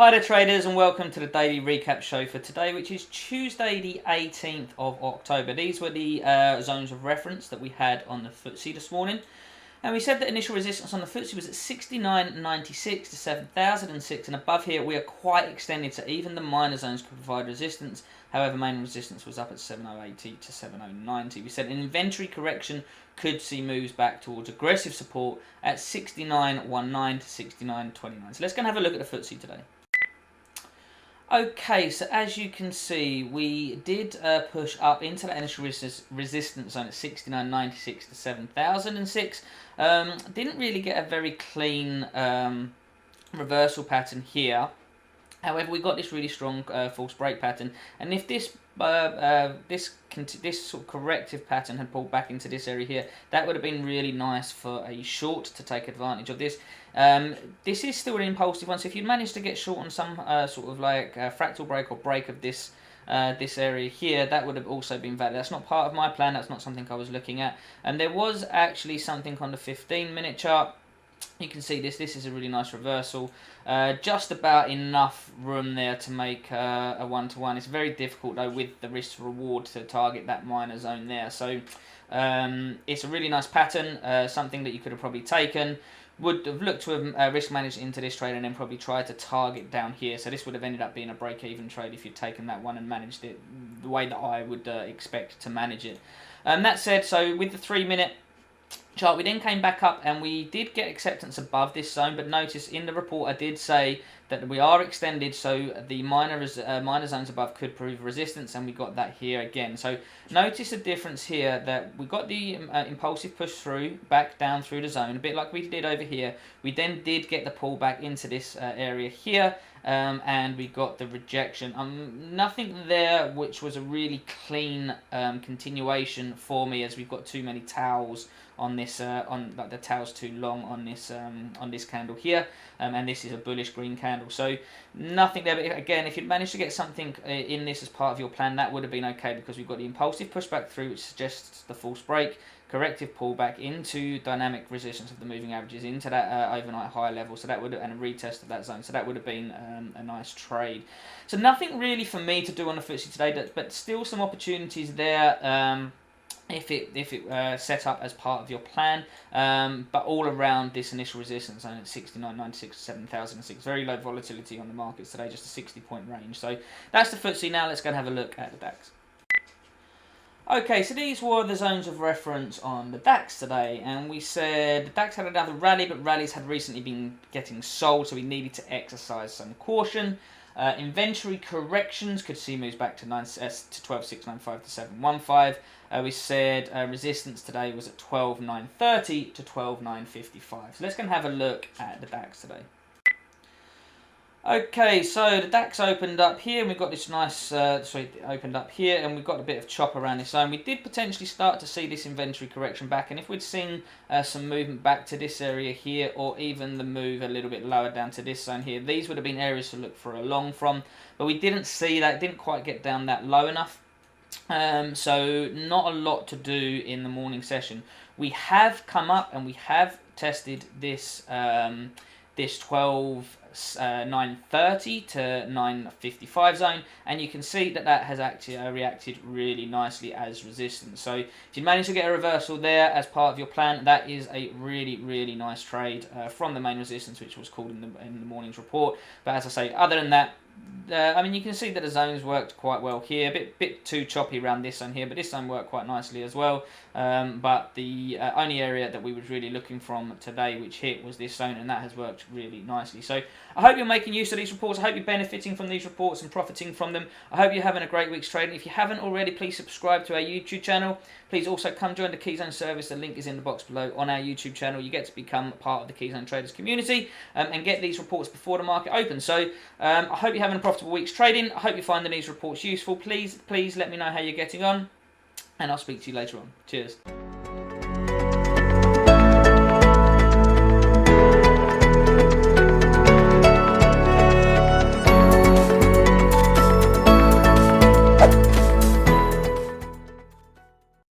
Hi there traders, and welcome to the daily recap show for today, which is Tuesday the 18th of October. These were the zones of reference that we had on the FTSE this morning. And we said that initial resistance on the FTSE was at 69.96 to 7,006, and above here we are quite extended, so even the minor zones could provide resistance. However, main resistance was up at 7,080 to 7,090. We said an inventory correction could see moves back towards aggressive support at 69.19 to 69.29. So let's go and have a look at the FTSE today. Okay, so as you can see, we did push up into that initial resistance zone at 69.96 to 7,006. Didn't really get a very clean reversal pattern here. However, we got this really strong false break pattern, and if this this sort of corrective pattern had pulled back into this area here, that would have been really nice for a short to take advantage of this. This is still an impulsive one, so if you manage to get short on some sort of like fractal break or break of this this area here, that would have also been valid. That's not part of my plan, that's not something I was looking at. And there was actually something on the 15-minute chart. You can see this is a really nice reversal. Just about enough room there to make a one-to-one. It's very difficult though with the risk reward to target that minor zone there. So it's a really nice pattern, something that you could have probably taken. Would have looked to have risk managed into this trade and then probably tried to target down here. So this would have ended up being a break-even trade if you'd taken that one and managed it the way that I would expect to manage it. That said, so with the 3-minute chart, we then came back up and we did get acceptance above this zone, but notice in the report I did say that we are extended, so the minor zones above could prove resistance, and we got that here again. So notice a difference here that we got the impulsive push through, back down through the zone, a bit like we did over here. We then did get the pull back into this area here, and we got the rejection. Nothing there which was a really clean continuation for me, as we've got too many towels on this, the towel's too long on this candle here, and this is a bullish green candle. So nothing there, but again, if you'd managed to get something in this as part of your plan, that would have been okay, because we've got the impulsive pushback through, which suggests the false break, corrective pullback into dynamic resistance of the moving averages into that overnight high level, so that would have, and a retest of that zone, so that would have been a nice trade. So nothing really for me to do on the FTSE today, but still some opportunities there. If it set up as part of your plan, but all around this initial resistance zone at 69.96 to 7,006. Very low volatility on the markets today, just a 60-point range. So that's the FTSE. Now let's go and have a look at the DAX. Okay, so these were the zones of reference on the DAX today, and we said the DAX had another rally, but rallies had recently been getting sold, so we needed to exercise some caution. Inventory corrections could see moves back to 12,695 to 715. We said resistance today was at 12,930 to 12,955. So let's go and have a look at the DAX today. Okay, so the DAX opened up here, and we've got this nice, opened up here, and we've got a bit of chop around this zone. We did potentially start to see this inventory correction back, and if we'd seen some movement back to this area here, or even the move a little bit lower down to this zone here, these would have been areas to look for a long from, but we didn't see that, didn't quite get down that low enough. So not a lot to do in the morning session. We have come up and we have tested this this 12,930 to 955 zone, and you can see that that has actually reacted really nicely as resistance. So if you manage to get a reversal there as part of your plan, that is a really nice trade from the main resistance, which was called in the morning's report. But as I say, other than that, I mean, you can see that the zones worked quite well here. A bit too choppy around this zone here, but this zone worked quite nicely as well. But the only area that we was really looking from today, which hit, was this zone, and that has worked really nicely. So I hope you're making use of these reports. I hope you're benefiting from these reports and profiting from them. I hope you're having a great week's trading. If you haven't already, please subscribe to our YouTube channel. Please also come join the Keyzone service. The link is in the box below on our YouTube channel. You get to become part of the Keyzone Traders community and get these reports before the market opens. So I hope you're having a profitable week's trading. I hope you're finding these reports useful. Please let me know how you're getting on, and I'll speak to you later on. Cheers.